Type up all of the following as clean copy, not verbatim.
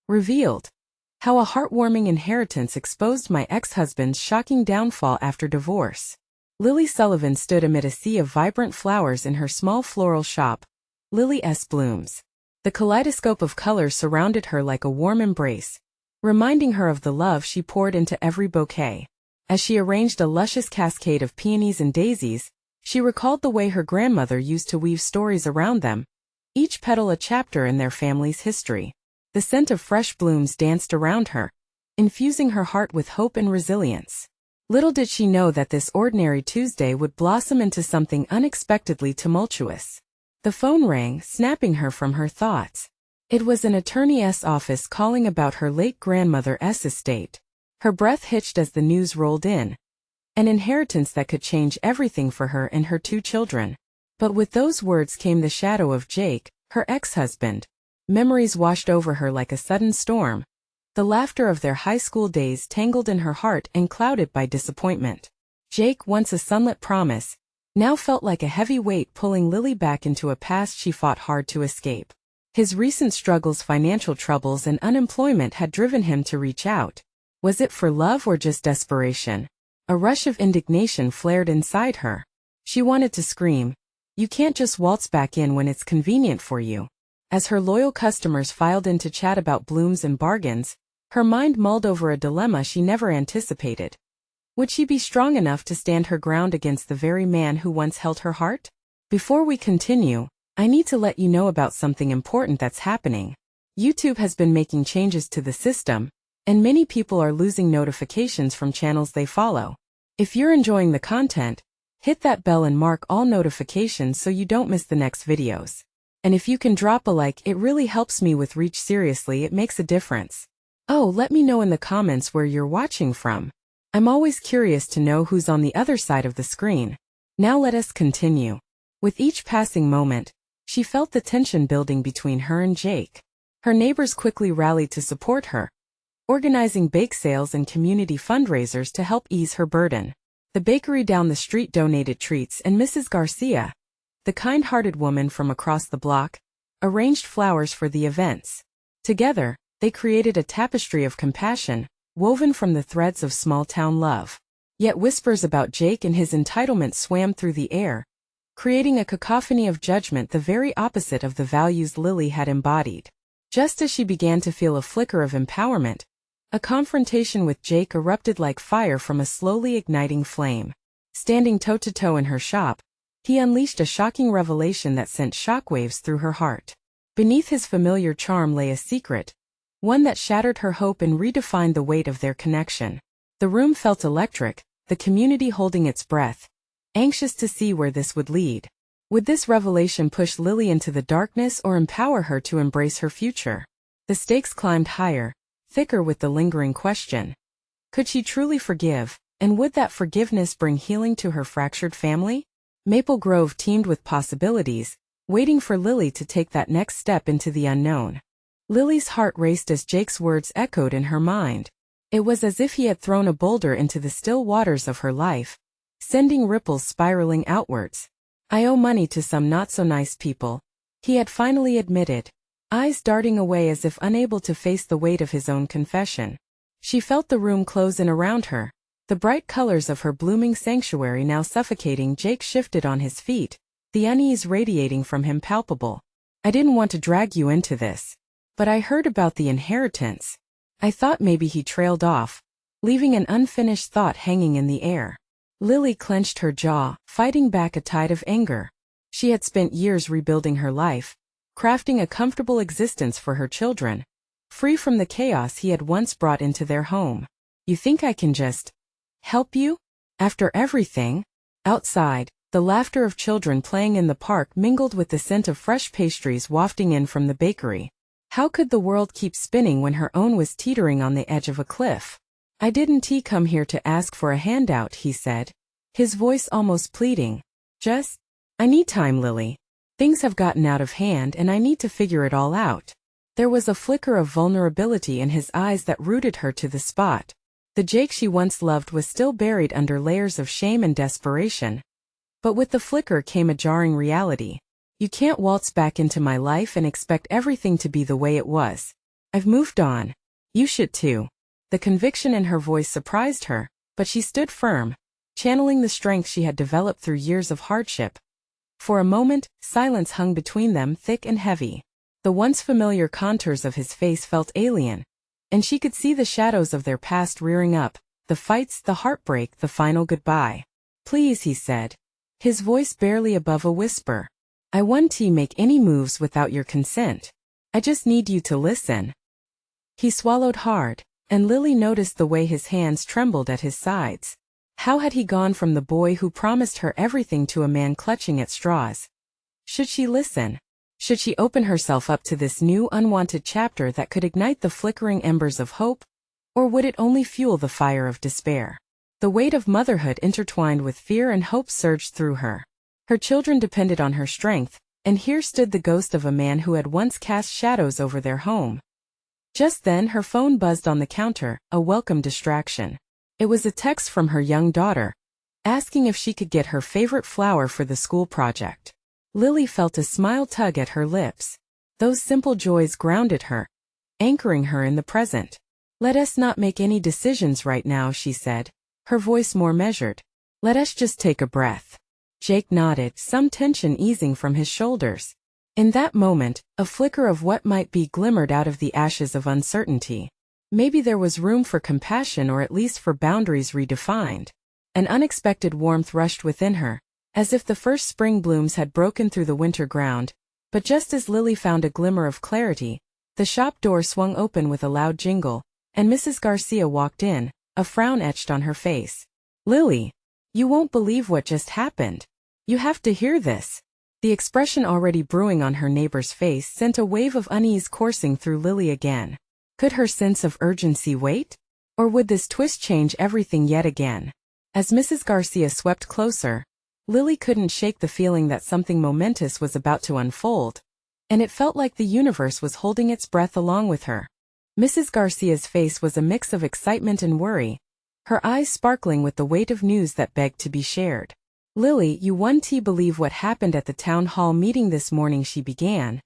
Revealed. How a heartwarming inheritance exposed my ex-husband's shocking downfall after divorce. Lily Sullivan stood amid a sea of vibrant flowers in her small floral shop, Lily Blooms. The kaleidoscope of colors surrounded her like a warm embrace, reminding her of the love she poured into every bouquet. As she arranged a luscious cascade of peonies and daisies, she recalled the way her grandmother used to weave stories around them, each petal a chapter in their family's history. The scent of fresh blooms danced around her, infusing her heart with hope and resilience. Little did she know that this ordinary Tuesday would blossom into something unexpectedly tumultuous. The phone rang, snapping her from her thoughts. It was an attorney's office calling about her late grandmother's estate. Her breath hitched as the news rolled in. An inheritance that could change everything for her and her 2 children. But with those words came the shadow of Jake, her ex-husband. Memories washed over her like a sudden storm. The laughter of their high school days tangled in her heart and clouded by disappointment. Jake, once a sunlit promise, now felt like a heavy weight pulling Lily back into a past she fought hard to escape. His recent struggles, financial troubles, and unemployment had driven him to reach out. Was it for love or just desperation? A rush of indignation flared inside her. She wanted to scream, "You can't just waltz back in when it's convenient for you." As her loyal customers filed in to chat about blooms and bargains, her mind mulled over a dilemma she never anticipated. Would she be strong enough to stand her ground against the very man who once held her heart? Before we continue, I need to let you know about something important that's happening. YouTube has been making changes to the system, and many people are losing notifications from channels they follow. If you're enjoying the content, hit that bell and mark all notifications so you don't miss the next videos. And if you can drop a like, it really helps me with reach. Seriously, it makes a difference. Oh, let me know in the comments where you're watching from. I'm always curious to know who's on the other side of the screen. Now let us continue. With each passing moment, she felt the tension building between her and Jake. Her neighbors quickly rallied to support her, organizing bake sales and community fundraisers to help ease her burden. The bakery down the street donated treats, and Mrs. Garcia, the kind-hearted woman from across the block, arranged flowers for the events. Together, they created a tapestry of compassion, woven from the threads of small-town love. Yet whispers about Jake and his entitlement swam through the air, creating a cacophony of judgment, the very opposite of the values Lily had embodied. Just as she began to feel a flicker of empowerment, a confrontation with Jake erupted like fire from a slowly igniting flame. Standing toe-to-toe in her shop, he unleashed a shocking revelation that sent shockwaves through her heart. Beneath his familiar charm lay a secret, one that shattered her hope and redefined the weight of their connection. The room felt electric, the community holding its breath, anxious to see where this would lead. Would this revelation push Lily into the darkness or empower her to embrace her future? The stakes climbed higher, thicker with the lingering question. Could she truly forgive, and would that forgiveness bring healing to her fractured family? Maple Grove teemed with possibilities, waiting for Lily to take that next step into the unknown. Lily's heart raced as Jake's words echoed in her mind. It was as if he had thrown a boulder into the still waters of her life, sending ripples spiraling outwards. "I owe money to some not-so-nice people," he had finally admitted, eyes darting away as if unable to face the weight of his own confession. She felt the room close in around her, the bright colors of her blooming sanctuary now suffocating. Jake shifted on his feet, the unease radiating from him palpable. "I didn't want to drag you into this, but I heard about the inheritance." I thought maybe he trailed off, leaving an unfinished thought hanging in the air. Lily clenched her jaw, fighting back a tide of anger. She had spent years rebuilding her life, crafting a comfortable existence for her children, free from the chaos he had once brought into their home. "You think I can just help you? After everything?" Outside, the laughter of children playing in the park mingled with the scent of fresh pastries wafting in from the bakery. How could the world keep spinning when her own was teetering on the edge of a cliff? "I didn't come here to ask for a handout," he said, his voice almost pleading. I need time, Lily. Things have gotten out of hand and I need to figure it all out." There was a flicker of vulnerability in his eyes that rooted her to the spot. The Jake she once loved was still buried under layers of shame and desperation. But with the flicker came a jarring reality. "You can't waltz back into my life and expect everything to be the way it was. I've moved on. You should too. The conviction in her voice surprised her, but she stood firm, channeling the strength she had developed through years of hardship. For a moment, silence hung between them, thick and heavy. The once familiar contours of his face felt alien, and she could see the shadows of their past rearing up, the fights, the heartbreak, the final goodbye. Please, he said, his voice barely above a whisper. I won't make any moves without your consent. I just need you to listen. He swallowed hard, and Lily noticed the way his hands trembled at his sides. How had he gone from the boy who promised her everything to a man clutching at straws? Should she listen? Should she open herself up to this new unwanted chapter that could ignite the flickering embers of hope? Or would it only fuel the fire of despair? The weight of motherhood intertwined with fear and hope surged through her. Her children depended on her strength, and here stood the ghost of a man who had once cast shadows over their home. Just then her phone buzzed on the counter, a welcome distraction. It was a text from her young daughter, asking if she could get her favorite flower for the school project. Lily felt a smile tug at her lips. Those simple joys grounded her, anchoring her in the present. Let us not make any decisions right now, she said, her voice more measured. Let us just take a breath. Jake nodded, some tension easing from his shoulders. In that moment, a flicker of what might be glimmered out of the ashes of uncertainty. Maybe there was room for compassion, or at least for boundaries redefined. An unexpected warmth rushed within her, as if the first spring blooms had broken through the winter ground. But just as Lily found a glimmer of clarity, the shop door swung open with a loud jingle, and Mrs. Garcia walked in, a frown etched on her face. Lily, you won't believe what just happened. You have to hear this. The expression already brewing on her neighbor's face sent a wave of unease coursing through Lily again. Could her sense of urgency wait? Or would this twist change everything yet again? As Mrs. Garcia swept closer, Lily couldn't shake the feeling that something momentous was about to unfold, and it felt like the universe was holding its breath along with her. Mrs. Garcia's face was a mix of excitement and worry, her eyes sparkling with the weight of news that begged to be shared. Lily, you won't believe what happened at the town hall meeting this morning, she began,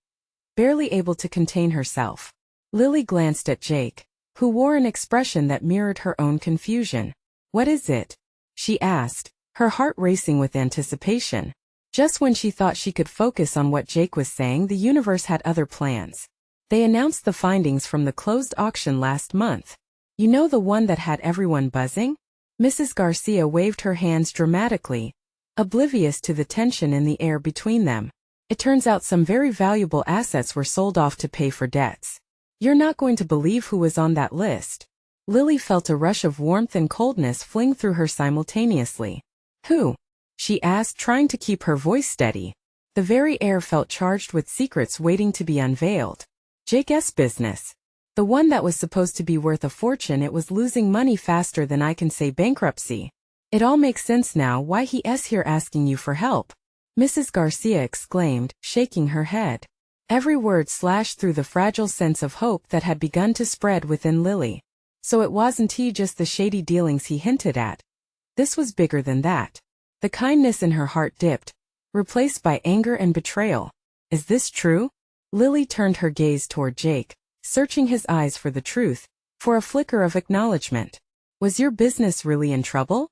barely able to contain herself. Lily glanced at Jake, who wore an expression that mirrored her own confusion. What is it? She asked, her heart racing with anticipation. Just when she thought she could focus on what Jake was saying, the universe had other plans. They announced the findings from the closed auction last month. You know, the one that had everyone buzzing? Mrs. Garcia waved her hands dramatically, oblivious to the tension in the air between them. It turns out some very valuable assets were sold off to pay for debts. You're not going to believe who was on that list. Lily felt a rush of warmth and coldness fling through her simultaneously. Who? She asked, trying to keep her voice steady. The very air felt charged with secrets waiting to be unveiled. Jake's business. The one that was supposed to be worth a fortune. It was losing money faster than I can say bankruptcy. It all makes sense now why he's here asking you for help. Mrs. Garcia exclaimed, shaking her head. Every word slashed through the fragile sense of hope that had begun to spread within Lily. So it wasn't just the shady dealings he hinted at. This was bigger than that. The kindness in her heart dipped, replaced by anger and betrayal. Is this true? Lily turned her gaze toward Jake, searching his eyes for the truth, for a flicker of acknowledgement. Was your business really in trouble?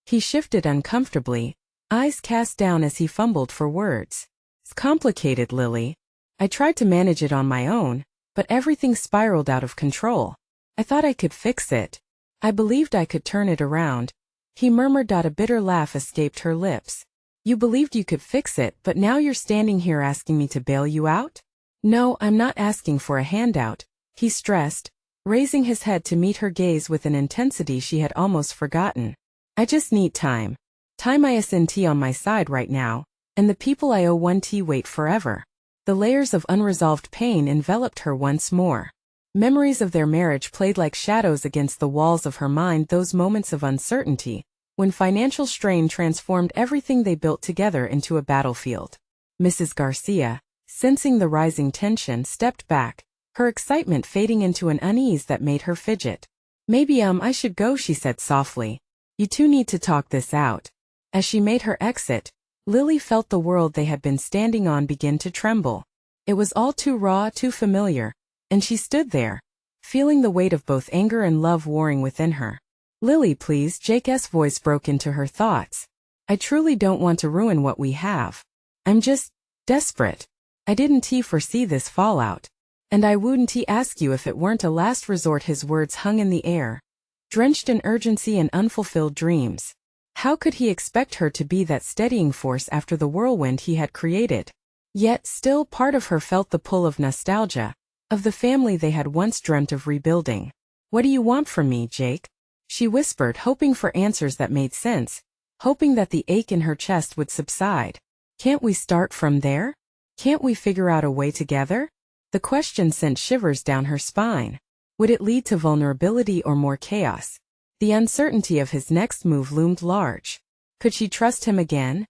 He shifted uncomfortably, eyes cast down as he fumbled for words. It's complicated, Lily. I tried to manage it on my own, but everything spiraled out of control. I thought I could fix it. I believed I could turn it around. He murmured. A bitter laugh escaped her lips. You believed you could fix it, but now you're standing here asking me to bail you out? No, I'm not asking for a handout, he stressed, raising his head to meet her gaze with an intensity she had almost forgotten. I just need time. Time isn't on my side right now, and the people I owe won't wait forever. The layers of unresolved pain enveloped her once more. Memories of their marriage played like shadows against the walls of her mind, those moments of uncertainty, when financial strain transformed everything they built together into a battlefield. Mrs. Garcia, sensing the rising tension, stepped back, her excitement fading into an unease that made her fidget. Maybe I should go, she said softly. You two need to talk this out. As she made her exit, Lily felt the world they had been standing on begin to tremble. It was all too raw, too familiar, and she stood there, feeling the weight of both anger and love warring within her. Lily, please, Jake's voice broke into her thoughts. I truly don't want to ruin what we have. I'm just desperate. I didn't foresee this fallout. And I wouldn't ask you if it weren't a last resort. His words hung in the air, drenched in urgency and unfulfilled dreams. How could he expect her to be that steadying force after the whirlwind he had created? Yet still part of her felt the pull of nostalgia, of the family they had once dreamt of rebuilding. What do you want from me, Jake? She whispered, hoping for answers that made sense, hoping that the ache in her chest would subside. Can't we start from there? Can't we figure out a way together? The question sent shivers down her spine. Would it lead to vulnerability or more chaos? The uncertainty of his next move loomed large. Could she trust him again?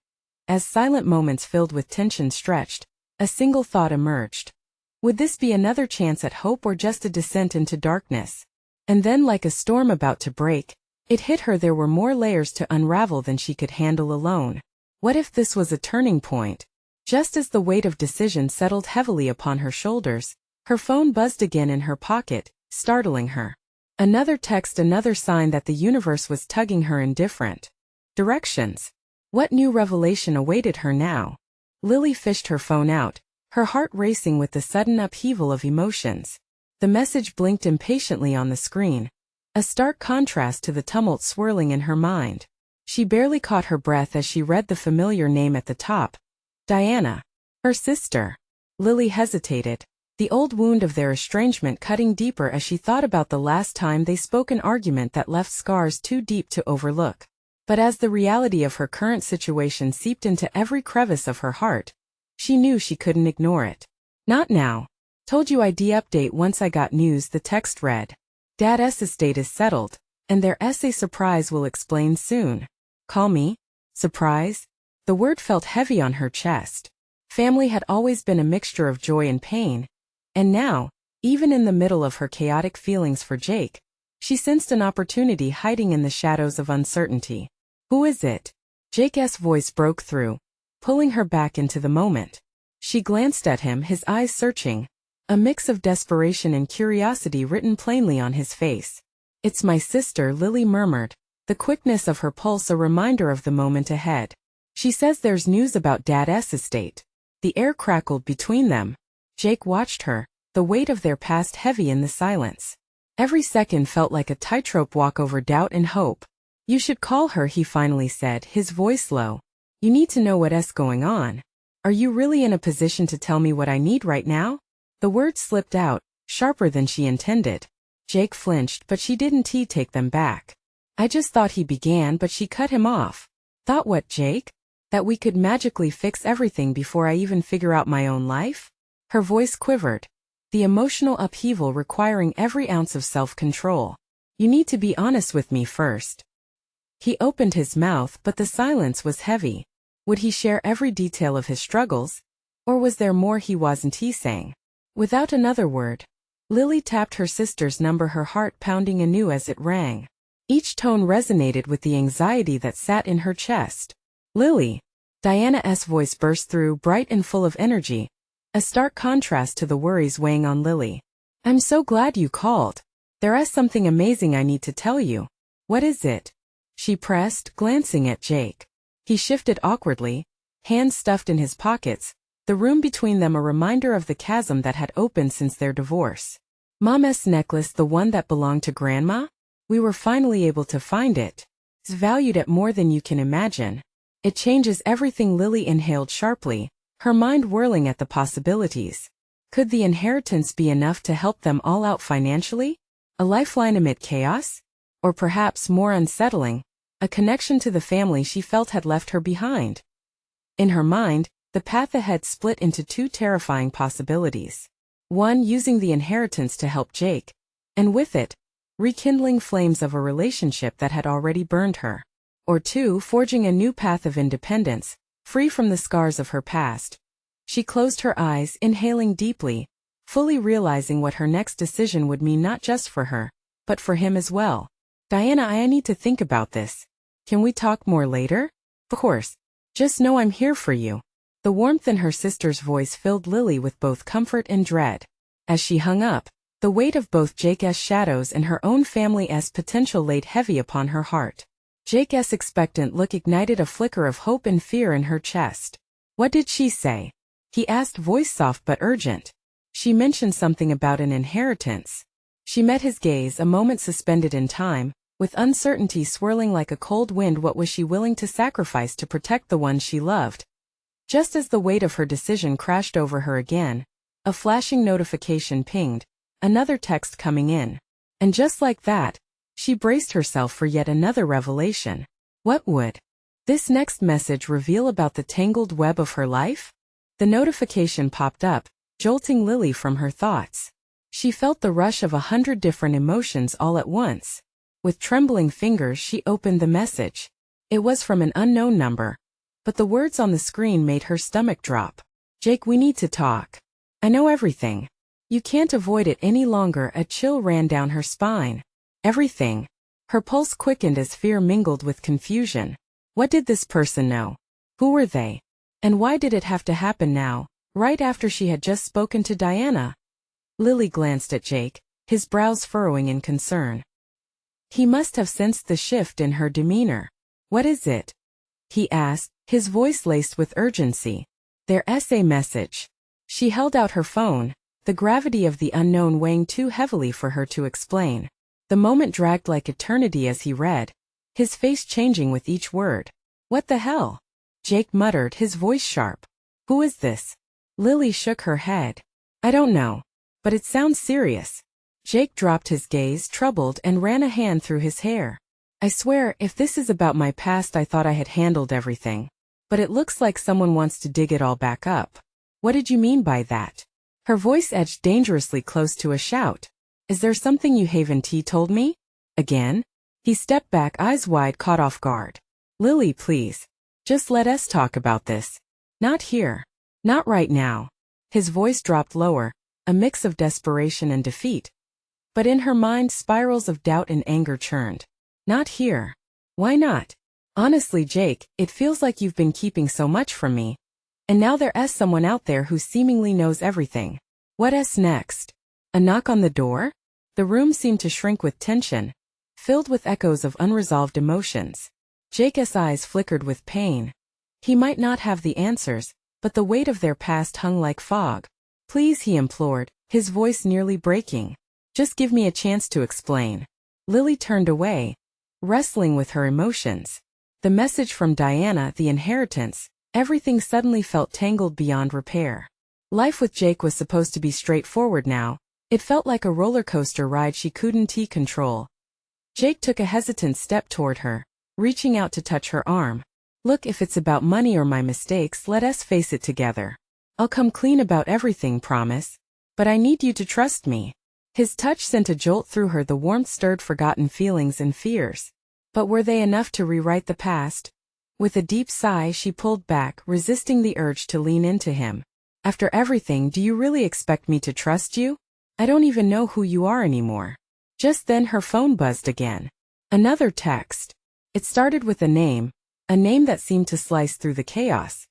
As silent moments filled with tension stretched, a single thought emerged. Would this be another chance at hope or just a descent into darkness? And then, like a storm about to break, it hit her there were more layers to unravel than she could handle alone. What if this was a turning point? Just as the weight of decision settled heavily upon her shoulders, her phone buzzed again in her pocket, startling her. Another text, another sign that the universe was tugging her in different directions. What new revelation awaited her now? Lily fished her phone out, her heart racing with the sudden upheaval of emotions. The message blinked impatiently on the screen, a stark contrast to the tumult swirling in her mind. She barely caught her breath as she read the familiar name at the top. Diana. Her sister. Lily hesitated, the old wound of their estrangement cutting deeper as she thought about the last time they spoke, an argument that left scars too deep to overlook. But as the reality of her current situation seeped into every crevice of her heart, she knew she couldn't ignore it. Not now. Told you I'd update once I got news, the text read. Dad's estate is settled, and their essay surprise will explain soon. Call me? Surprise? The word felt heavy on her chest. Family had always been a mixture of joy and pain, and now, even in the middle of her chaotic feelings for Jake, she sensed an opportunity hiding in the shadows of uncertainty. Who is it? Jake's voice broke through, pulling her back into the moment. She glanced at him, his eyes searching, a mix of desperation and curiosity written plainly on his face. It's my sister, Lily murmured, the quickness of her pulse a reminder of the moment ahead. She says there's news about Dad's estate. The air crackled between them. Jake watched her, the weight of their past heavy in the silence. Every second felt like a tightrope walk over doubt and hope. You should call her, he finally said, his voice low. You need to know what's going on. Are you really in a position to tell me what I need right now? The words slipped out, sharper than she intended. Jake flinched, but she didn't take them back. I just thought, he began, but she cut him off. Thought what, Jake? That we could magically fix everything before I even figure out my own life? Her voice quivered, the emotional upheaval requiring every ounce of self-control. You need to be honest with me first. He opened his mouth, but the silence was heavy. Would he share every detail of his struggles? Or was there more he wasn't saying? Without another word, Lily tapped her sister's number, her heart pounding anew as it rang. Each tone resonated with the anxiety that sat in her chest. Lily. Diana's voice burst through, bright and full of energy, a stark contrast to the worries weighing on Lily. I'm so glad you called. There's something amazing I need to tell you. What is it? She pressed, glancing at Jake. He shifted awkwardly, hands stuffed in his pockets, the room between them a reminder of the chasm that had opened since their divorce. Mama's necklace, the one that belonged to Grandma? We were finally able to find it. It's valued at more than you can imagine. It changes everything. Lily inhaled sharply, her mind whirling at the possibilities. Could the inheritance be enough to help them all out financially? A lifeline amid chaos? Or perhaps more unsettling, a connection to the family she felt had left her behind. In her mind, the path ahead split into two terrifying possibilities. One, using the inheritance to help Jake, and with it, rekindling flames of a relationship that had already burned her. Or two, forging a new path of independence, free from the scars of her past. She closed her eyes, inhaling deeply, fully realizing what her next decision would mean not just for her, but for him as well. Diana, I need to think about this. Can we talk more later? Of course. Just know I'm here for you. The warmth in her sister's voice filled Lily with both comfort and dread. As she hung up, the weight of both Jake's shadows and her own family's potential laid heavy upon her heart. Jake's expectant look ignited a flicker of hope and fear in her chest. "What did she say?" he asked, voice soft but urgent. "She mentioned something about an inheritance." She met his gaze, a moment suspended in time, with uncertainty swirling like a cold wind. What was she willing to sacrifice to protect the one she loved? Just as the weight of her decision crashed over her again, a flashing notification pinged, another text coming in. And just like that, she braced herself for yet another revelation. What would this next message reveal about the tangled web of her life? The notification popped up, jolting Lily from her thoughts. She felt the rush of 100 different emotions all at once. With trembling fingers she opened the message. It was from an unknown number, but the words on the screen made her stomach drop. "Jake, we need to talk. I know everything. You can't avoid it any longer." A chill ran down her spine. Everything. Her pulse quickened as fear mingled with confusion. What did this person know? Who were they? And why did it have to happen now, right after she had just spoken to Diana? Lily glanced at Jake, his brows furrowing in concern. He must have sensed the shift in her demeanor. "What is it?" he asked, his voice laced with urgency. "Their essay message." She held out her phone, the gravity of the unknown weighing too heavily for her to explain. The moment dragged like eternity as he read, his face changing with each word. "What the hell?" Jake muttered, his voice sharp. "Who is this?" Lily shook her head. "I don't know. But it sounds serious." Jake dropped his gaze, troubled, and ran a hand through his hair. "I swear, if this is about my past, I thought I had handled everything. But it looks like someone wants to dig it all back up." "What did you mean by that?" Her voice edged dangerously close to a shout. "Is there something you haven't told me? Again?" He stepped back, eyes wide, caught off guard. "Lily, please. Just let us talk about this. Not here. Not right now." His voice dropped lower, a mix of desperation and defeat. But in her mind, spirals of doubt and anger churned. "Not here. Why not? Honestly, Jake, it feels like you've been keeping so much from me. And now there's someone out there who seemingly knows everything. What's next?" A knock on the door? The room seemed to shrink with tension, filled with echoes of unresolved emotions. Jake's eyes flickered with pain. He might not have the answers, but the weight of their past hung like fog. "Please," he implored, his voice nearly breaking. "Just give me a chance to explain." Lily turned away, wrestling with her emotions. The message from Diana, the inheritance, everything suddenly felt tangled beyond repair. Life with Jake was supposed to be straightforward now. It felt like a roller coaster ride she couldn't control. Jake took a hesitant step toward her, reaching out to touch her arm. "Look, if it's about money or my mistakes, let us face it together. I'll come clean about everything, promise. But I need you to trust me." His touch sent a jolt through her. The warmth stirred forgotten feelings and fears. But were they enough to rewrite the past? With a deep sigh, she pulled back, resisting the urge to lean into him. "After everything, do you really expect me to trust you? I don't even know who you are anymore." Just then her phone buzzed again. Another text. It started with a name that seemed to slice through the chaos.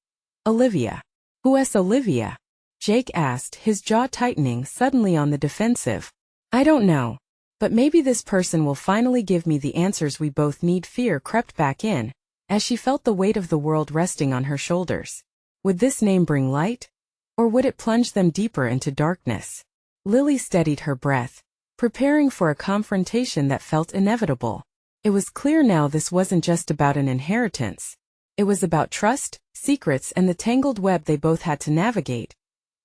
"Olivia." "Who's Olivia?" Jake asked, his jaw tightening, suddenly on the defensive. "I don't know. But maybe this person will finally give me the answers we both need." Fear crept back in, as she felt the weight of the world resting on her shoulders. Would this name bring light? Or would it plunge them deeper into darkness? Lily steadied her breath, preparing for a confrontation that felt inevitable. It was clear now this wasn't just about an inheritance. It was about trust, secrets, and the tangled web they both had to navigate.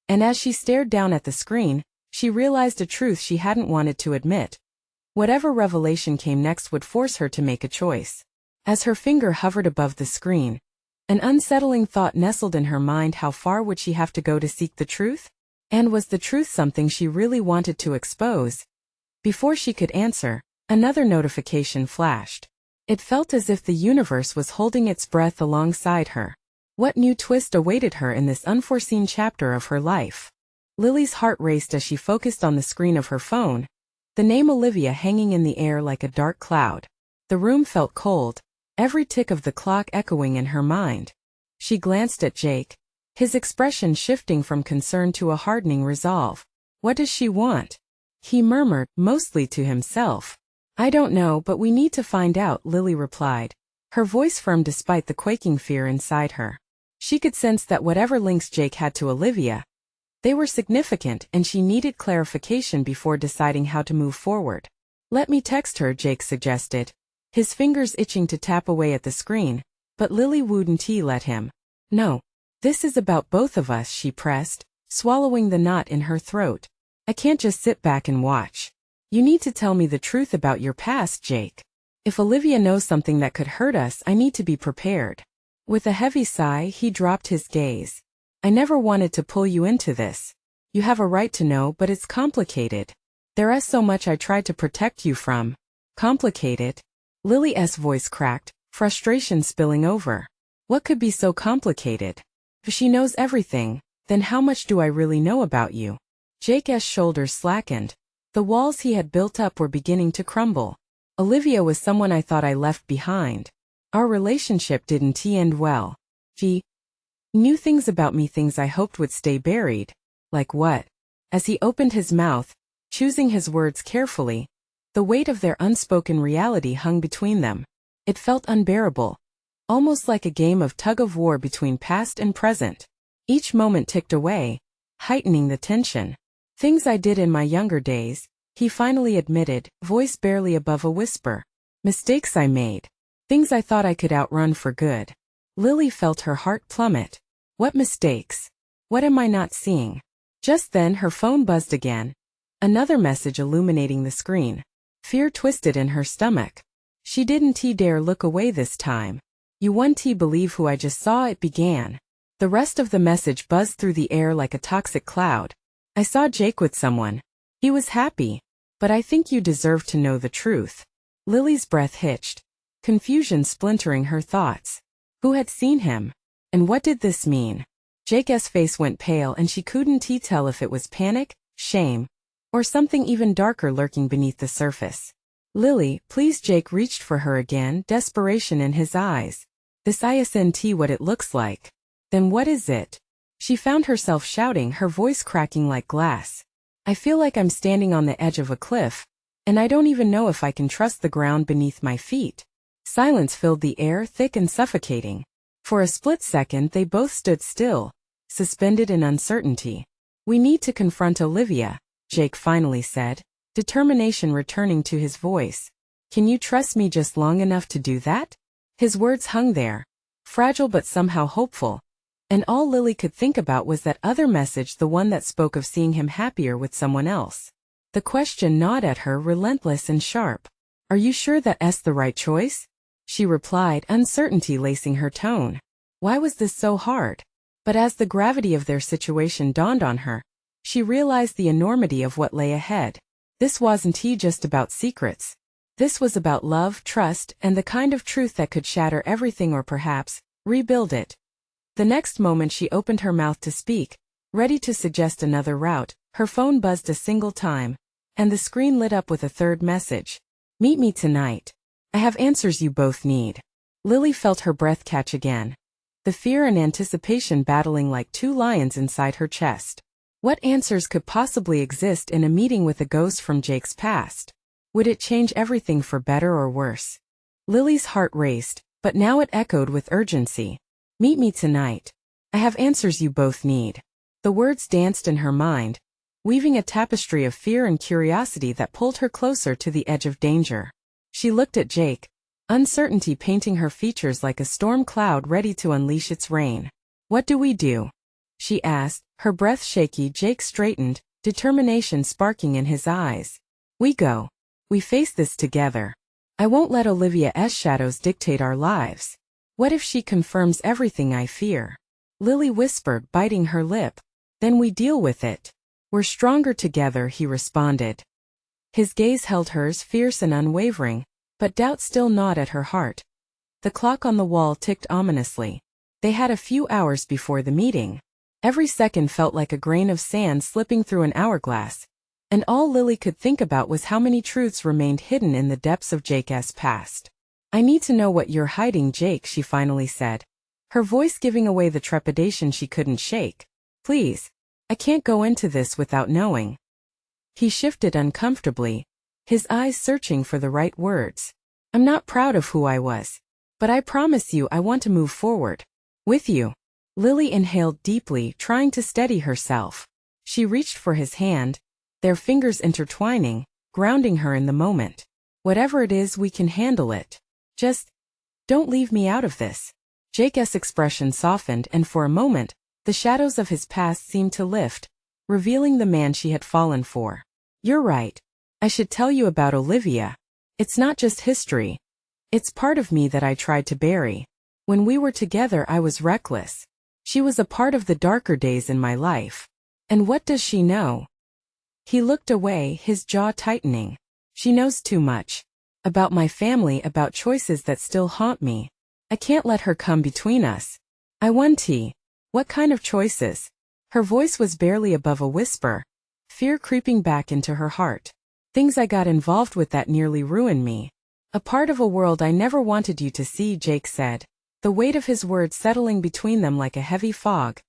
And as she stared down at the screen, she realized a truth she hadn't wanted to admit. Whatever revelation came next would force her to make a choice. As her finger hovered above the screen, an unsettling thought nestled in her mind. How far would she have to go to seek the truth? And was the truth something she really wanted to expose? Before she could answer, another notification flashed. It felt as if the universe was holding its breath alongside her. What new twist awaited her in this unforeseen chapter of her life? Lily's heart raced as she focused on the screen of her phone, the name Olivia hanging in the air like a dark cloud. The room felt cold, every tick of the clock echoing in her mind. She glanced at Jake, his expression shifting from concern to a hardening resolve. What does she want? He murmured, mostly to himself. I don't know, but we need to find out, Lily replied. Her voice firm despite the quaking fear inside her. She could sense that whatever links Jake had to Olivia, they were significant and she needed clarification before deciding how to move forward. Let me text her, Jake suggested, his fingers itching to tap away at the screen, but Lily wouldn't let him. No. This is about both of us, she pressed, swallowing the knot in her throat. I can't just sit back and watch. You need to tell me the truth about your past, Jake. If Olivia knows something that could hurt us, I need to be prepared. With a heavy sigh, he dropped his gaze. I never wanted to pull you into this. You have a right to know, but it's complicated. There is so much I tried to protect you from. Complicated? Lily's voice cracked, frustration spilling over. What could be so complicated? If she knows everything, then how much do I really know about you? Jake's shoulders slackened. The walls he had built up were beginning to crumble. Olivia was someone I thought I left behind. Our relationship didn't end well. She knew things about me, things I hoped would stay buried. Like what? As he opened his mouth, choosing his words carefully, the weight of their unspoken reality hung between them. It felt unbearable. Almost like a game of tug-of-war between past and present. Each moment ticked away, heightening the tension. Things I did in my younger days, he finally admitted, voice barely above a whisper. Mistakes I made. Things I thought I could outrun for good. Lily felt her heart plummet. What mistakes? What am I not seeing? Just then her phone buzzed again. Another message illuminating the screen. Fear twisted in her stomach. She didn't dare look away this time. You won't believe who I just saw, it began. The rest of the message buzzed through the air like a toxic cloud. I saw Jake with someone. He was happy. But I think you deserve to know the truth. Lily's breath hitched, confusion splintering her thoughts. Who had seen him? And what did this mean? Jake's face went pale and she couldn't tell if it was panic, shame, or something even darker lurking beneath the surface. Lily, please. Jake reached for her again, desperation in his eyes. This isn't what it looks like. Then what is it? She found herself shouting, her voice cracking like glass. I feel like I'm standing on the edge of a cliff, and I don't even know if I can trust the ground beneath my feet. Silence filled the air, thick and suffocating. For a split second they both stood still, suspended in uncertainty. We need to confront Olivia, Jake finally said, determination returning to his voice. Can you trust me just long enough to do that? His words hung there, fragile but somehow hopeful. And all Lily could think about was that other message, the one that spoke of seeing him happier with someone else. The question gnawed at her, relentless and sharp. Are you sure that's the right choice? She replied, uncertainty lacing her tone. Why was this so hard? But as the gravity of their situation dawned on her, she realized the enormity of what lay ahead. This wasn't just about secrets. This was about love, trust, and the kind of truth that could shatter everything or perhaps rebuild it. The next moment she opened her mouth to speak, ready to suggest another route. Her phone buzzed a single time, and the screen lit up with a third message. Meet me tonight. I have answers you both need. Lily felt her breath catch again, the fear and anticipation battling like two lions inside her chest. What answers could possibly exist in a meeting with a ghost from Jake's past? Would it change everything for better or worse? Lily's heart raced, but now it echoed with urgency. Meet me tonight. I have answers you both need. The words danced in her mind, weaving a tapestry of fear and curiosity that pulled her closer to the edge of danger. She looked at Jake, uncertainty painting her features like a storm cloud ready to unleash its rain. What do we do? She asked, her breath shaky. Jake straightened, determination sparking in his eyes. We go. We face this together. I won't let Olivia's shadows dictate our lives. What if she confirms everything I fear? Lily whispered, biting her lip. Then we deal with it. We're stronger together, he responded. His gaze held hers, fierce and unwavering, but doubt still gnawed at her heart. The clock on the wall ticked ominously. They had a few hours before the meeting. Every second felt like a grain of sand slipping through an hourglass, and all Lily could think about was how many truths remained hidden in the depths of Jake's past. I need to know what you're hiding, Jake, she finally said, her voice giving away the trepidation she couldn't shake. Please. I can't go into this without knowing. He shifted uncomfortably, his eyes searching for the right words. I'm not proud of who I was. But I promise you I want to move forward. With you. Lily inhaled deeply, trying to steady herself. She reached for his hand, their fingers intertwining, grounding her in the moment. Whatever it is, we can handle it. Just don't leave me out of this. Jake's expression softened, and for a moment, the shadows of his past seemed to lift, revealing the man she had fallen for. You're right. I should tell you about Olivia. It's not just history. It's part of me that I tried to bury. When we were together, I was reckless. She was a part of the darker days in my life. And what does she know? He looked away, his jaw tightening. She knows too much. About my family, about choices that still haunt me. I can't let her come between us. I won. What kind of choices? Her voice was barely above a whisper, fear creeping back into her heart. Things I got involved with that nearly ruined me. A part of a world I never wanted you to see, Jake said, the weight of his words settling between them like a heavy fog.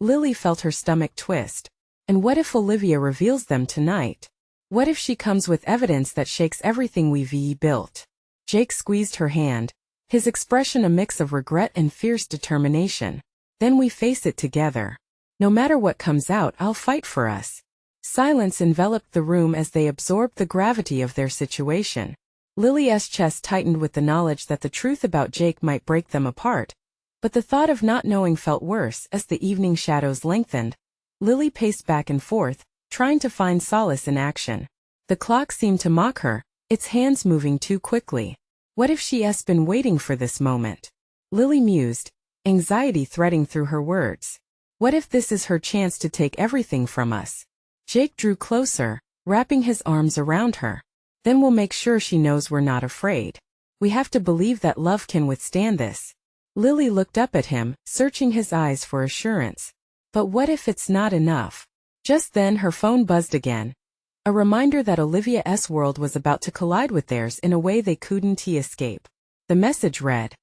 Lily felt her stomach twist. And what if Olivia reveals them tonight? What if she comes with evidence that shakes everything we've built? Jake squeezed her hand, his expression a mix of regret and fierce determination. Then we face it together. No matter what comes out, I'll fight for us. Silence enveloped the room as they absorbed the gravity of their situation. Lily's chest tightened with the knowledge that the truth about Jake might break them apart, but the thought of not knowing felt worse as the evening shadows lengthened. Lily paced back and forth, trying to find solace in action. The clock seemed to mock her, its hands moving too quickly. What if she's been waiting for this moment? Lily mused, anxiety threading through her words. What if this is her chance to take everything from us? Jake drew closer, wrapping his arms around her. Then we'll make sure she knows we're not afraid. We have to believe that love can withstand this. Lily looked up at him, searching his eyes for assurance. But what if it's not enough? Just then her phone buzzed again. A reminder that Olivia's world was about to collide with theirs in a way they couldn't escape. The message read,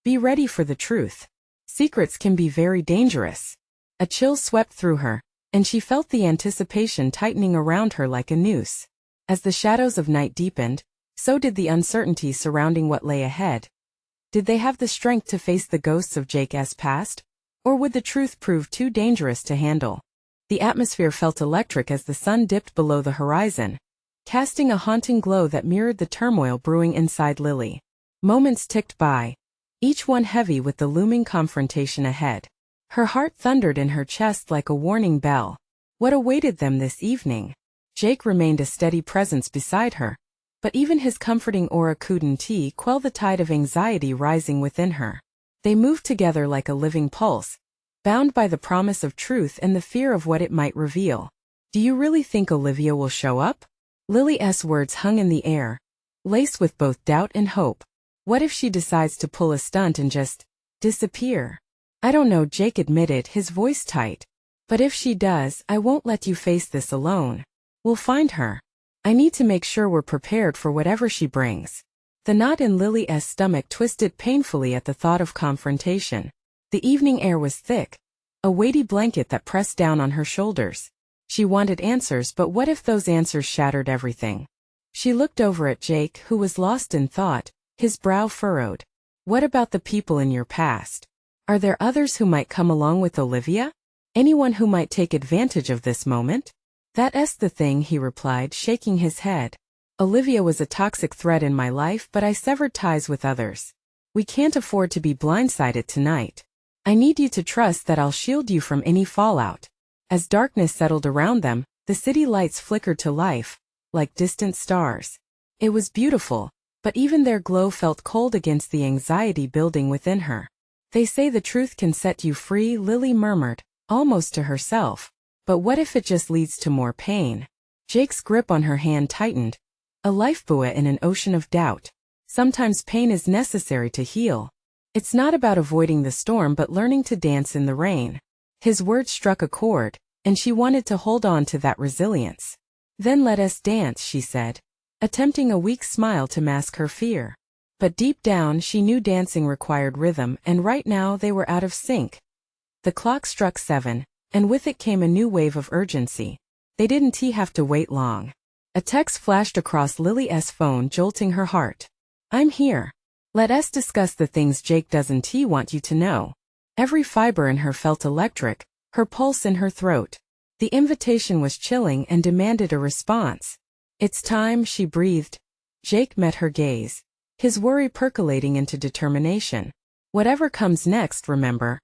"Be ready for the truth. Secrets can be very dangerous." A chill swept through her, and she felt the anticipation tightening around her like a noose. As the shadows of night deepened, so did the uncertainty surrounding what lay ahead. Did they have the strength to face the ghosts of Jake's past? Or would the truth prove too dangerous to handle? The atmosphere felt electric as the sun dipped below the horizon, casting a haunting glow that mirrored the turmoil brewing inside Lily. Moments ticked by, each one heavy with the looming confrontation ahead. Her heart thundered in her chest like a warning bell. What awaited them this evening? Jake remained a steady presence beside her, but even his comforting aura couldn't quell the tide of anxiety rising within her. They moved together like a living pulse, bound by the promise of truth and the fear of what it might reveal. Do you really think Olivia will show up? Lily's words hung in the air, laced with both doubt and hope. What if she decides to pull a stunt and just disappear? I don't know, Jake admitted, his voice tight. But if she does, I won't let you face this alone. We'll find her. I need to make sure we're prepared for whatever she brings. The knot in Lily's stomach twisted painfully at the thought of confrontation. The evening air was thick, a weighty blanket that pressed down on her shoulders. She wanted answers, but what if those answers shattered everything? She looked over at Jake, who was lost in thought, his brow furrowed. What about the people in your past? Are there others who might come along with Olivia? Anyone who might take advantage of this moment? That's the thing, he replied, shaking his head. Olivia was a toxic threat in my life, but I severed ties with others. We can't afford to be blindsided tonight. I need you to trust that I'll shield you from any fallout. As darkness settled around them, the city lights flickered to life, like distant stars. It was beautiful, but even their glow felt cold against the anxiety building within her. They say the truth can set you free, Lily murmured, almost to herself. But what if it just leads to more pain? Jake's grip on her hand tightened, a lifebuoy in an ocean of doubt. Sometimes pain is necessary to heal. It's not about avoiding the storm but learning to dance in the rain. His words struck a chord, and she wanted to hold on to that resilience. Then let us dance, she said, attempting a weak smile to mask her fear. But deep down she knew dancing required rhythm, and right now they were out of sync. The clock struck 7, and with it came a new wave of urgency. They didn't have to wait long. A text flashed across Lily's phone, jolting her heart. I'm here. Let us discuss the things Jake doesn't want you to know. Every fiber in her felt electric, her pulse in her throat. The invitation was chilling and demanded a response. It's time, she breathed. Jake met her gaze, his worry percolating into determination. Whatever comes next, remember.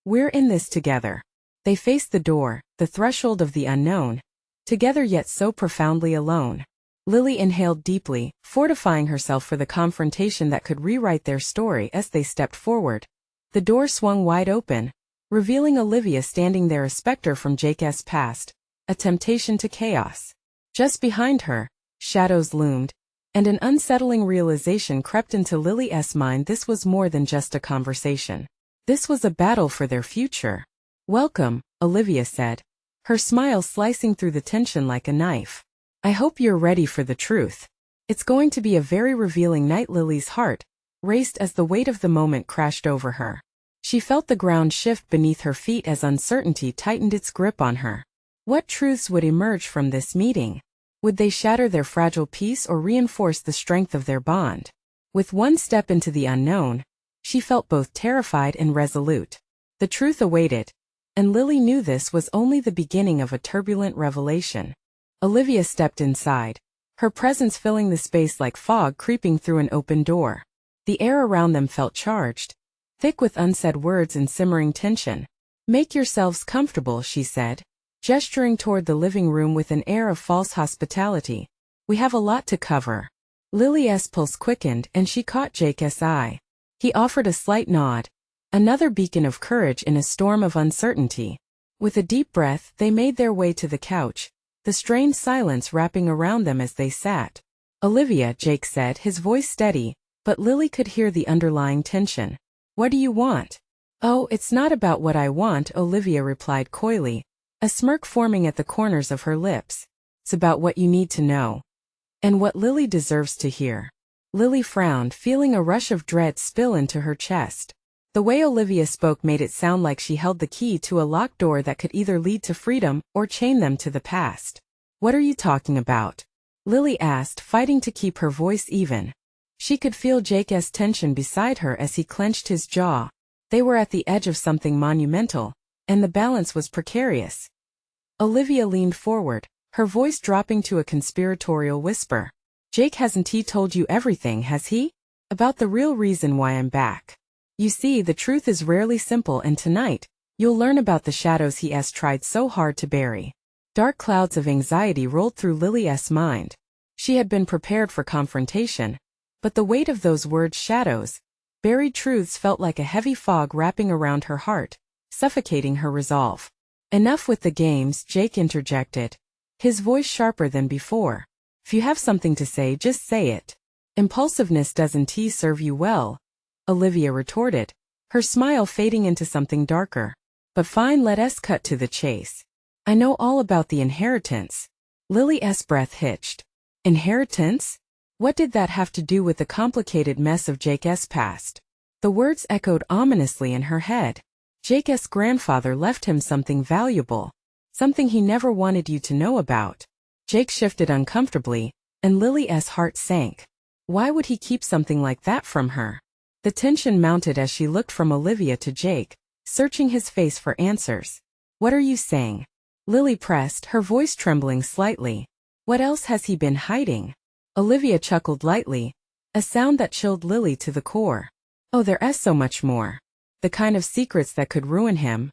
We're in this together. They faced the door, the threshold of the unknown, together yet so profoundly alone. Lily inhaled deeply, fortifying herself for the confrontation that could rewrite their story as they stepped forward. The door swung wide open, revealing Olivia standing there, a specter from Jake's past, a temptation to chaos. Just behind her, shadows loomed, and an unsettling realization crept into Lily's mind. This was more than just a conversation. This was a battle for their future. Welcome, Olivia said, her smile slicing through the tension like a knife. I hope you're ready for the truth. It's going to be a very revealing night. Lily's heart raced as the weight of the moment crashed over her. She felt the ground shift beneath her feet as uncertainty tightened its grip on her. What truths would emerge from this meeting? Would they shatter their fragile peace or reinforce the strength of their bond? With one step into the unknown, she felt both terrified and resolute. The truth awaited, and Lily knew this was only the beginning of a turbulent revelation. Olivia stepped inside, her presence filling the space like fog creeping through an open door. The air around them felt charged, thick with unsaid words and simmering tension. Make yourselves comfortable, she said, gesturing toward the living room with an air of false hospitality. We have a lot to cover. Lily's pulse quickened and she caught Jake's eye. He offered a slight nod, another beacon of courage in a storm of uncertainty. With a deep breath, they made their way to the couch, the strained silence wrapping around them as they sat. Olivia, Jake said, his voice steady, but Lily could hear the underlying tension. What do you want? Oh, it's not about what I want, Olivia replied coyly, a smirk forming at the corners of her lips. It's about what you need to know. And what Lily deserves to hear. Lily frowned, feeling a rush of dread spill into her chest. The way Olivia spoke made it sound like she held the key to a locked door that could either lead to freedom or chain them to the past. What are you talking about? Lily asked, fighting to keep her voice even. She could feel Jake's tension beside her as he clenched his jaw. They were at the edge of something monumental, and the balance was precarious. Olivia leaned forward, her voice dropping to a conspiratorial whisper. Jake hasn't told you everything, has he? About the real reason why I'm back. You see, the truth is rarely simple, and tonight, you'll learn about the shadows he has tried so hard to bury. Dark clouds of anxiety rolled through Lily's mind. She had been prepared for confrontation, but the weight of those words, shadows, buried truths, felt like a heavy fog wrapping around her heart, suffocating her resolve. Enough with the games, Jake interjected, his voice sharper than before. If you have something to say, just say it. Impulsiveness doesn't serve you well, Olivia retorted, her smile fading into something darker. But fine, let us cut to the chase. I know all about the inheritance. Lily's breath hitched. Inheritance? What did that have to do with the complicated mess of Jake's past? The words echoed ominously in her head. Jake's grandfather left him something valuable. Something he never wanted you to know about. Jake shifted uncomfortably, and Lily's heart sank. Why would he keep something like that from her? The tension mounted as she looked from Olivia to Jake, searching his face for answers. What are you saying? Lily pressed, her voice trembling slightly. What else has he been hiding? Olivia chuckled lightly, a sound that chilled Lily to the core. Oh, there is so much more. The kind of secrets that could ruin him,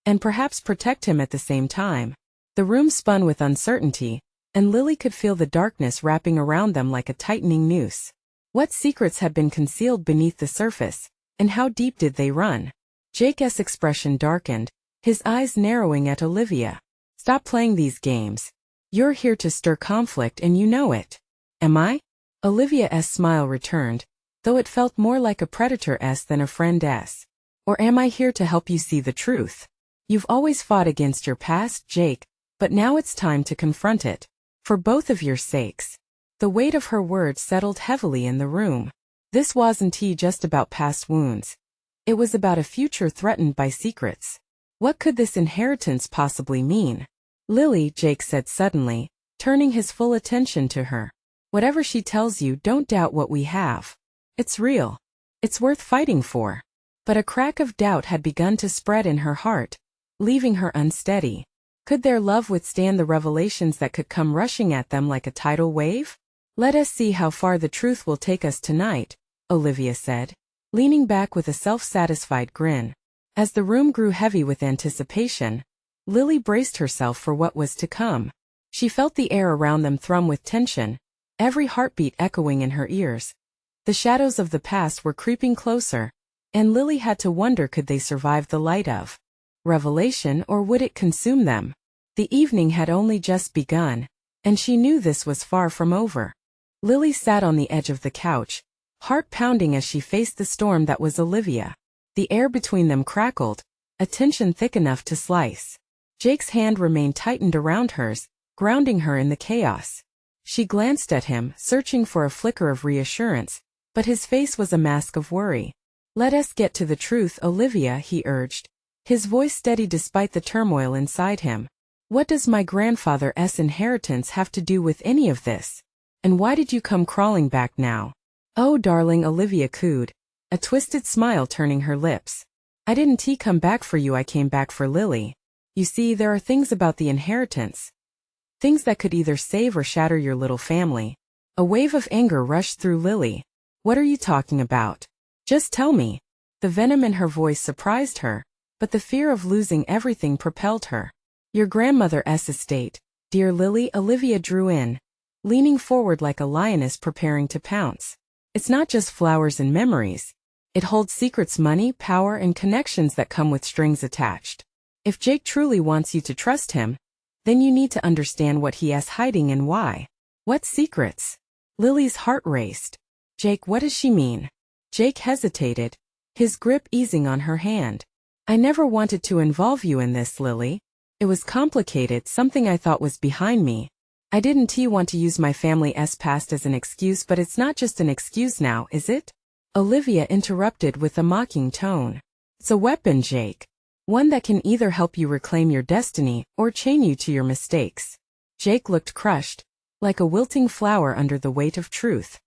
and perhaps protect him at the same time. The room spun with uncertainty, and Lily could feel the darkness wrapping around them like a tightening noose. What secrets had been concealed beneath the surface, and how deep did they run? Jake's expression darkened, his eyes narrowing at Olivia. Stop playing these games. You're here to stir conflict and you know it. Am I? Olivia's smile returned, though it felt more like a predator-s than a friend-s. Or am I here to help you see the truth? You've always fought against your past, Jake, but now it's time to confront it. For both of your sakes. The weight of her words settled heavily in the room. This wasn't just about past wounds. It was about a future threatened by secrets. What could this inheritance possibly mean? Lily, Jake said suddenly, turning his full attention to her. Whatever she tells you, don't doubt what we have. It's real. It's worth fighting for. But a crack of doubt had begun to spread in her heart, leaving her unsteady. Could their love withstand the revelations that could come rushing at them like a tidal wave? Let us see how far the truth will take us tonight, Olivia said, leaning back with a self-satisfied grin. As the room grew heavy with anticipation, Lily braced herself for what was to come. She felt the air around them thrum with tension, every heartbeat echoing in her ears. The shadows of the past were creeping closer, and Lily had to wonder, could they survive the light of revelation, or would it consume them? The evening had only just begun, and she knew this was far from over. Lily sat on the edge of the couch, heart pounding as she faced the storm that was Olivia. The air between them crackled, a tension thick enough to slice. Jake's hand remained tightened around hers, grounding her in the chaos. She glanced at him, searching for a flicker of reassurance, but his face was a mask of worry. Let us get to the truth, Olivia, he urged, his voice steady despite the turmoil inside him. What does my grandfather's inheritance have to do with any of this? And why did you come crawling back now? Oh, darling, Olivia cooed, a twisted smile turning her lips. I didn't come back for you, I came back for Lily. You see, there are things about the inheritance. Things that could either save or shatter your little family. A wave of anger rushed through Lily. What are you talking about? Just tell me. The venom in her voice surprised her, but the fear of losing everything propelled her. Your grandmother's estate, dear Lily, Olivia drew in, leaning forward like a lioness preparing to pounce. It's not just flowers and memories. It holds secrets, money, power, and connections that come with strings attached. If Jake truly wants you to trust him, then you need to understand what he is hiding and why. What secrets? Lily's heart raced. Jake, what does she mean? Jake hesitated, his grip easing on her hand. I never wanted to involve you in this, Lily. It was complicated, something I thought was behind me. I didn't want to use my family's past as an excuse, but it's not just an excuse now, is it? Olivia interrupted with a mocking tone. It's a weapon, Jake. One that can either help you reclaim your destiny or chain you to your mistakes. Jake looked crushed, like a wilting flower under the weight of truth.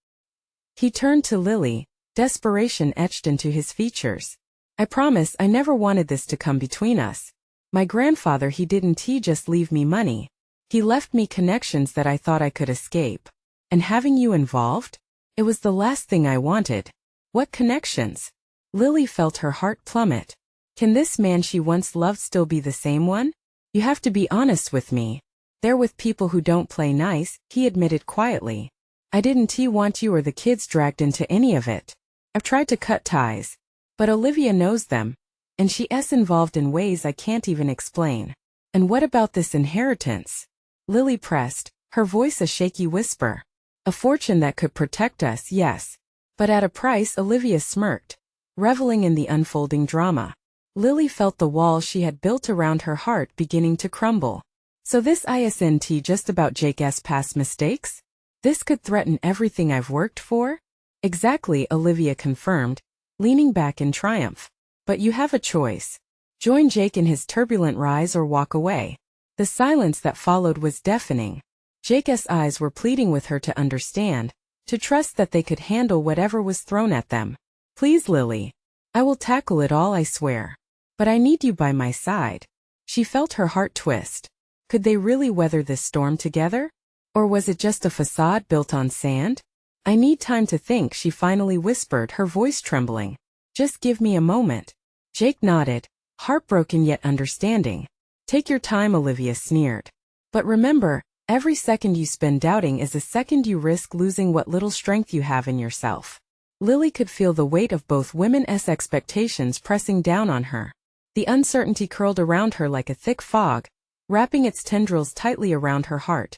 He turned to Lily, desperation etched into his features. I promise I never wanted this to come between us. My grandfather, he didn't just leave me money. He left me connections that I thought I could escape. And having you involved? It was the last thing I wanted. What connections? Lily felt her heart plummet. Can this man she once loved still be the same one? You have to be honest with me. They're with people who don't play nice, he admitted quietly. I didn't want you or the kids dragged into any of it. I've tried to cut ties. But Olivia knows them, and she's involved in ways I can't even explain. And what about this inheritance? Lily pressed, her voice a shaky whisper. A fortune that could protect us, yes. But at a price, Olivia smirked, reveling in the unfolding drama. Lily felt the wall she had built around her heart beginning to crumble. So this isn't just about Jake's past mistakes? This could threaten everything I've worked for? Exactly, Olivia confirmed, leaning back in triumph. But you have a choice. Join Jake in his turbulent rise or walk away. The silence that followed was deafening. Jake's eyes were pleading with her to understand, to trust that they could handle whatever was thrown at them. Please, Lily. I will tackle it all, I swear. But I need you by my side. She felt her heart twist. Could they really weather this storm together? Or was it just a facade built on sand? I need time to think, she finally whispered, her voice trembling. Just give me a moment. Jake nodded, heartbroken yet understanding. Take your time, Olivia sneered. But remember, every second you spend doubting is a second you risk losing what little strength you have in yourself. Lily could feel the weight of both women's expectations pressing down on her. The uncertainty curled around her like a thick fog, wrapping its tendrils tightly around her heart.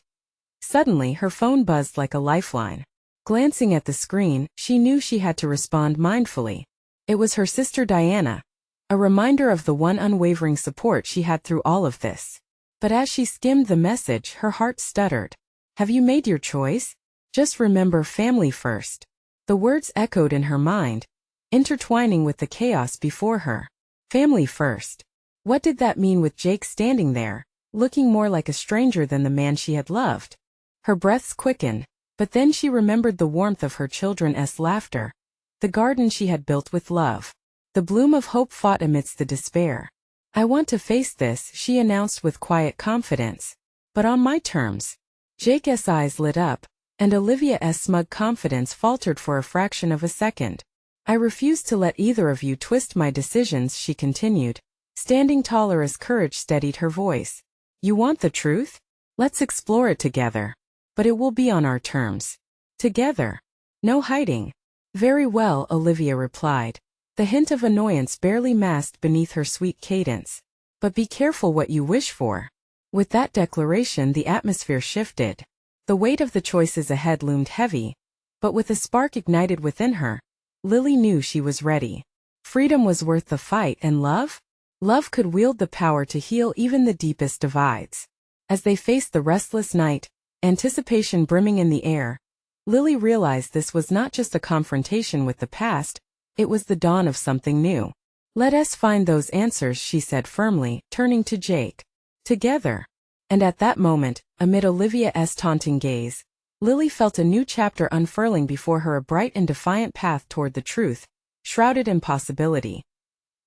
Suddenly, her phone buzzed like a lifeline. Glancing at the screen, she knew she had to respond mindfully. It was her sister Diana, a reminder of the one unwavering support she had through all of this. But as she skimmed the message, her heart stuttered. Have you made your choice? Just remember, family first. The words echoed in her mind, intertwining with the chaos before her. Family first. What did that mean with Jake standing there, looking more like a stranger than the man she had loved. Her breaths quickened, but then she remembered the warmth of her children's laughter, the garden she had built with love. The bloom of hope fought amidst the despair. "I want to face this," she announced with quiet confidence. "But on my terms." Jake's eyes lit up, and Olivia's smug confidence faltered for a fraction of a second. "I refuse to let either of you twist my decisions," she continued, standing taller as courage steadied her voice. "You want the truth? Let's explore it together. But it will be on our terms. Together. No hiding." "Very well," Olivia replied, the hint of annoyance barely masked beneath her sweet cadence. "But be careful what you wish for." With that declaration, the atmosphere shifted. The weight of the choices ahead loomed heavy, but with a spark ignited within her, Lily knew she was ready. Freedom was worth the fight, and love? Love could wield the power to heal even the deepest divides. As they faced the restless night, anticipation brimming in the air, Lily realized this was not just a confrontation with the past, it was the dawn of something new. "Let us find those answers," she said firmly, turning to Jake. "Together." And at that moment, amid Olivia's taunting gaze, Lily felt a new chapter unfurling before her, a bright and defiant path toward the truth, shrouded in possibility.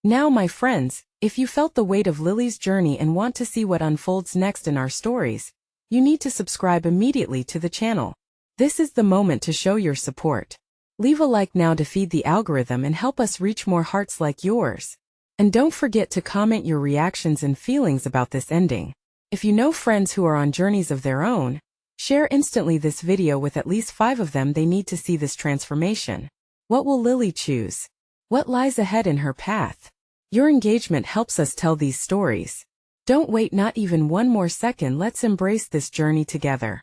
Now, my friends, if you felt the weight of Lily's journey and want to see what unfolds next in our stories, you need to subscribe immediately to the channel. This is the moment to show your support. Leave a like now to feed the algorithm and help us reach more hearts like yours. And don't forget to comment your reactions and feelings about this ending. If you know friends who are on journeys of their own, share instantly this video with at least 5 of them. They need to see this transformation. What will Lily choose? What lies ahead in her path? Your engagement helps us tell these stories. Don't wait not even one more second. Let's embrace this journey together.